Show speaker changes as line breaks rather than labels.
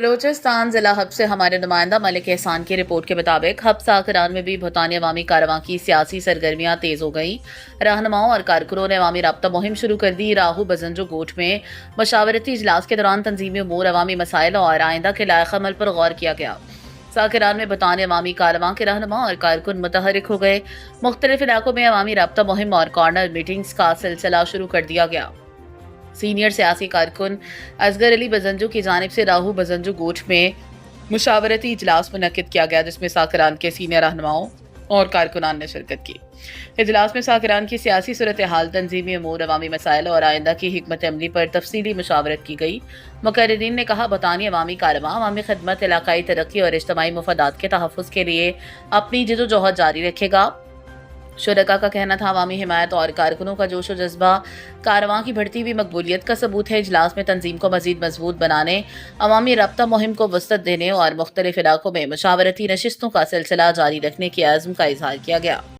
بلوچستان ضلع حب سے ہمارے نمائندہ ملک احسان کی رپورٹ کے مطابق حب ساکران میں بھی بھوتانی عوامی کاررواں کی سیاسی سرگرمیاں تیز ہو گئیں۔ رہنماؤں اور کارکنوں نے عوامی رابطہ مہم شروع کر دی۔ راہو بزنجو گوٹھ میں مشاورتی اجلاس کے دوران تنظیمی امور، عوامی مسائل اور آئندہ کے لائحہ عمل پر غور کیا گیا۔ ساکران میں بھوتانی عوامی کاررواں کے رہنما اور کارکن متحرک ہو گئے۔ مختلف علاقوں میں عوامی رابطہ مہم اور کارنر میٹنگز کا سلسلہ شروع کر دیا گیا۔ سینئر سیاسی کارکن اصغر علی بزنجو کی جانب سے راہو بزنجو گوٹھ میں مشاورتی اجلاس منعقد کیا گیا، جس میں ساکران کے سینئر رہنماؤں اور کارکنان نے شرکت کی۔ اجلاس میں ساکران کی سیاسی صورتحال، تنظیمی امور، عوامی مسائل اور آئندہ کی حکمت عملی پر تفصیلی مشاورت کی گئی۔ مقررین نے کہا، بھوتانی عوامی کاررواں عوامی خدمت، علاقائی ترقی اور اجتماعی مفادات کے تحفظ کے لیے اپنی جدوجہد جاری رکھے گا۔ شرکاء کا کہنا تھا، عوامی حمایت اور کارکنوں کا جوش و جذبہ کاررواں کی بڑھتی ہوئی مقبولیت کا ثبوت ہے۔ اجلاس میں تنظیم کو مزید مضبوط بنانے، عوامی رابطہ مہم کو وسعت دینے اور مختلف علاقوں میں مشاورتی نشستوں کا سلسلہ جاری رکھنے کے عزم کا اظہار کیا گیا۔